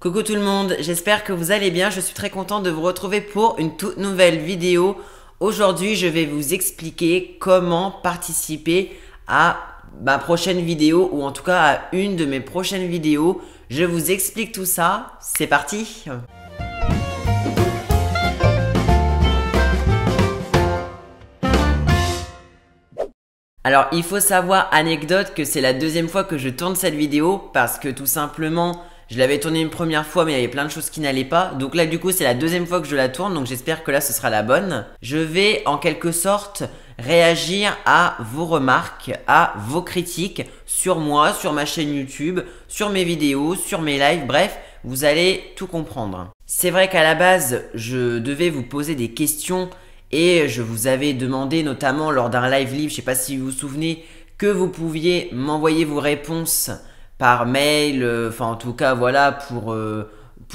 Coucou tout le monde, j'espère que vous allez bien, je suis très content de vous retrouver pour une toute nouvelle vidéo. Aujourd'hui, je vais vous expliquer comment participer à ma prochaine vidéo ou en tout cas à une de mes prochaines vidéos. Je vous explique tout ça, c'est parti! Alors, il faut savoir, anecdote, que c'est la deuxième fois que je tourne cette vidéo parce que tout simplement, je l'avais tournée une première fois mais il y avait plein de choses qui n'allaient pas. Donc là, du coup, c'est la deuxième fois que je la tourne, donc j'espère que là, ce sera la bonne. Je vais, en quelque sorte, réagir à vos remarques, à vos critiques sur moi, sur ma chaîne YouTube, sur mes vidéos, sur mes lives, bref, vous allez tout comprendre. C'est vrai qu'à la base, je devais vous poser des questions et je vous avais demandé notamment lors d'un live live, je sais pas si vous vous souvenez, que vous pouviez m'envoyer vos réponses par mail, enfin en tout cas voilà pour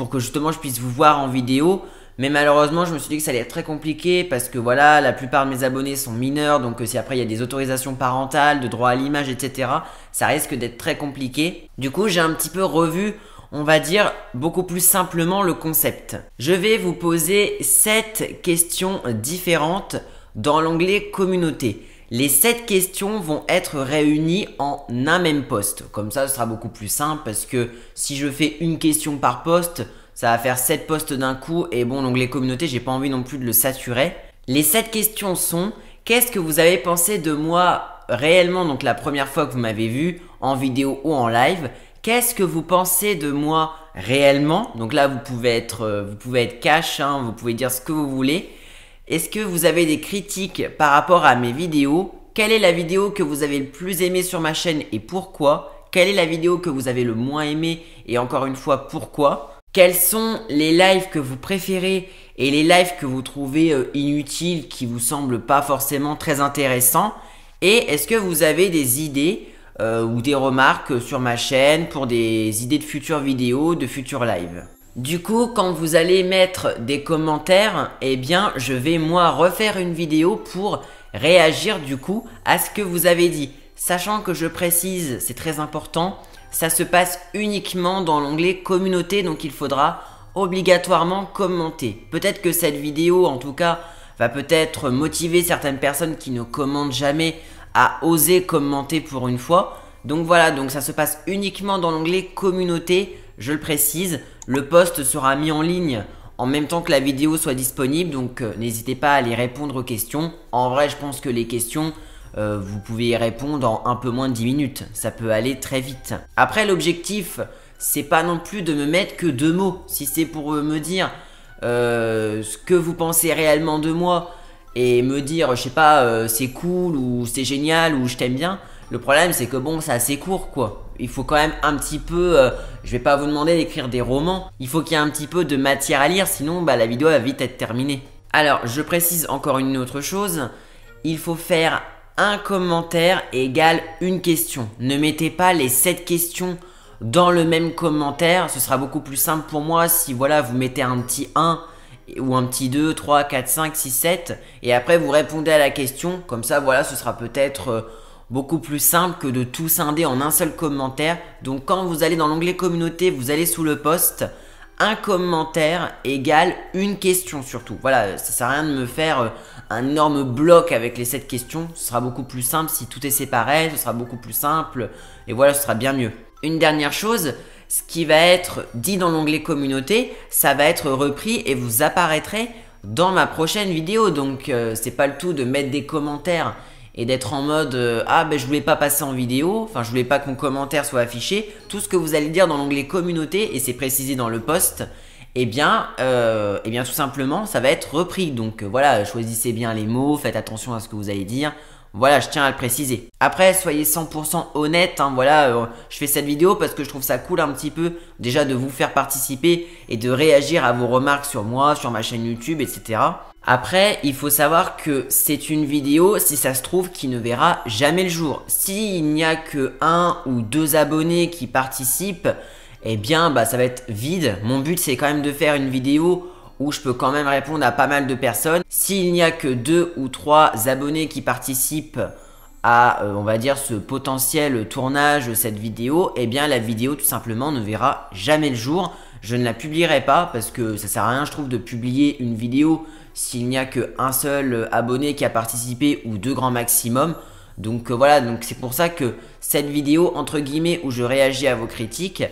que justement je puisse vous voir en vidéo. Mais malheureusement je me suis dit que ça allait être très compliqué parce que voilà, la plupart de mes abonnés sont mineurs, donc si après il y a des autorisations parentales, de droit à l'image, etc., ça risque d'être très compliqué. Du coup j'ai un petit peu revu, on va dire beaucoup plus simplement le concept. Je vais vous poser 7 questions différentes dans l'onglet communauté. Les 7 questions vont être réunies en un même post. Comme ça, ce sera beaucoup plus simple parce que si je fais une question par post, ça va faire 7 posts d'un coup et bon, l'onglet communauté, j'ai pas envie non plus de le saturer. Les 7 questions sont: qu'est-ce que vous avez pensé de moi réellement, donc la première fois que vous m'avez vu en vidéo ou en live? Qu'est-ce que vous pensez de moi réellement? Donc là, vous pouvez être cash, hein, vous pouvez dire ce que vous voulez. Est-ce que vous avez des critiques par rapport à mes vidéos? Quelle est la vidéo que vous avez le plus aimée sur ma chaîne et pourquoi? Quelle est la vidéo que vous avez le moins aimée et encore une fois pourquoi? Quels sont les lives que vous préférez et les lives que vous trouvez inutiles, qui vous semblent pas forcément très intéressants? Et est-ce que vous avez des idées ou des remarques sur ma chaîne pour des idées de futures vidéos, de futurs lives? Du coup, quand vous allez mettre des commentaires, eh bien, je vais moi refaire une vidéo pour réagir du coup à ce que vous avez dit. Sachant que je précise, c'est très important, ça se passe uniquement dans l'onglet communauté, donc il faudra obligatoirement commenter. Peut-être que cette vidéo, en tout cas, va peut-être motiver certaines personnes qui ne commentent jamais à oser commenter pour une fois. Donc voilà, donc ça se passe uniquement dans l'onglet communauté, je le précise. Le post sera mis en ligne en même temps que la vidéo soit disponible, donc n'hésitez pas à aller répondre aux questions. En vrai, je pense que les questions, vous pouvez y répondre en un peu moins de 10 minutes. Ça peut aller très vite. Après, l'objectif, c'est pas non plus de me mettre que 2 mots. Si c'est pour me dire ce que vous pensez réellement de moi et me dire, je sais pas, c'est cool ou c'est génial ou je t'aime bien. Le problème, c'est que bon, c'est assez court quoi. Il faut quand même un petit peu, je vais pas vous demander d'écrire des romans. Il faut qu'il y ait un petit peu de matière à lire, sinon bah, la vidéo va vite être terminée. Alors, je précise encore une autre chose. Il faut faire un commentaire égale une question. Ne mettez pas les 7 questions dans le même commentaire. Ce sera beaucoup plus simple pour moi si voilà, vous mettez un petit 1 ou un petit 2, 3, 4, 5, 6, 7 et après vous répondez à la question. Comme ça, voilà, ce sera peut-être beaucoup plus simple que de tout scinder en un seul commentaire. Donc quand vous allez dans l'onglet communauté, vous allez sous le post, un commentaire égale une question surtout. Voilà, ça sert à rien de me faire un énorme bloc avec les 7 questions. Ce sera beaucoup plus simple si tout est séparé, ce sera beaucoup plus simple et voilà, ce sera bien mieux. Une dernière chose, ce qui va être dit dans l'onglet communauté, ça va être repris et vous apparaîtrez dans ma prochaine vidéo. Donc c'est pas le tout de mettre des commentaires et d'être en mode ah ben je voulais pas passer en vidéo, enfin je voulais pas que mon commentaire soit affiché. Tout ce que vous allez dire dans l'onglet communauté, et c'est précisé dans le post, eh bien tout simplement ça va être repris. Donc voilà, choisissez bien les mots, faites attention à ce que vous allez dire. Voilà, je tiens à le préciser. Après, soyez 100% honnête, hein, voilà, je fais cette vidéo parce que je trouve ça cool un petit peu déjà de vous faire participer et de réagir à vos remarques sur moi, sur ma chaîne YouTube, etc. Après, il faut savoir que c'est une vidéo, si ça se trouve, qui ne verra jamais le jour. S'il n'y a que 1 ou 2 abonnés qui participent, eh bien, bah, ça va être vide. Mon but, c'est quand même de faire une vidéo où je peux quand même répondre à pas mal de personnes. S'il n'y a que 2 ou 3 abonnés qui participent à, on va dire, ce potentiel tournage de cette vidéo, eh bien, la vidéo, tout simplement, ne verra jamais le jour. je ne la publierai pas parce que ça sert à rien je trouve de publier une vidéo s'il n'y a qu'un seul abonné qui a participé ou 2 grands maximum. Donc voilà, donc c'est pour ça que cette vidéo entre guillemets où je réagis à vos critiques,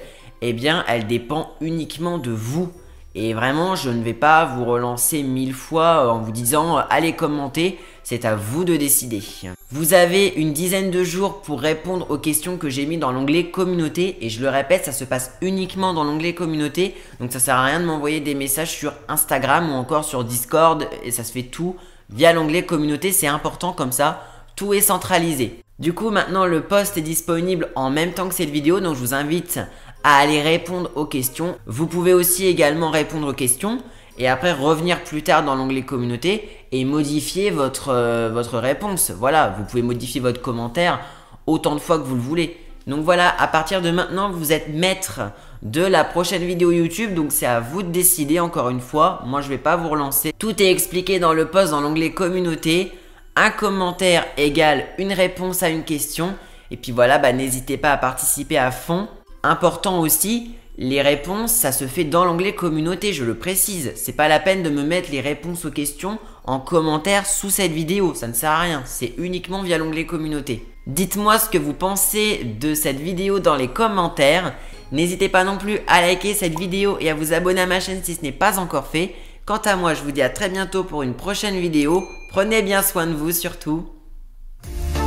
eh bien elle dépend uniquement de vous. Et vraiment je ne vais pas vous relancer 1000 fois en vous disant allez commenter, c'est à vous de décider. Vous avez une dizaine de jours pour répondre aux questions que j'ai mis dans l'onglet communauté. Et je le répète, ça se passe uniquement dans l'onglet communauté. Donc ça sert à rien de m'envoyer des messages sur Instagram ou encore sur Discord. Et ça se fait tout via l'onglet communauté, c'est important comme ça. Tout est centralisé. Du coup maintenant le post est disponible en même temps que cette vidéo, donc je vous invite à aller répondre aux questions. Vous pouvez aussi également répondre aux questions et après revenir plus tard dans l'onglet communauté et modifier votre réponse. Voilà, vous pouvez modifier votre commentaire autant de fois que vous le voulez. Donc voilà, à partir de maintenant vous êtes maître de la prochaine vidéo YouTube, donc c'est à vous de décider encore une fois. Moi je vais pas vous relancer. Tout est expliqué dans le post dans l'onglet communauté. Un commentaire égale une réponse à une question. Et puis voilà, n'hésitez pas à participer à fond. Important aussi, les réponses, ça se fait dans l'onglet communauté, je le précise. C'est pas la peine de me mettre les réponses aux questions en commentaire sous cette vidéo, ça ne sert à rien. C'est uniquement via l'onglet communauté. Dites-moi ce que vous pensez de cette vidéo dans les commentaires. N'hésitez pas non plus à liker cette vidéo et à vous abonner à ma chaîne si ce n'est pas encore fait. Quant à moi, je vous dis à très bientôt pour une prochaine vidéo. Prenez bien soin de vous surtout.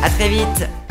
À très vite!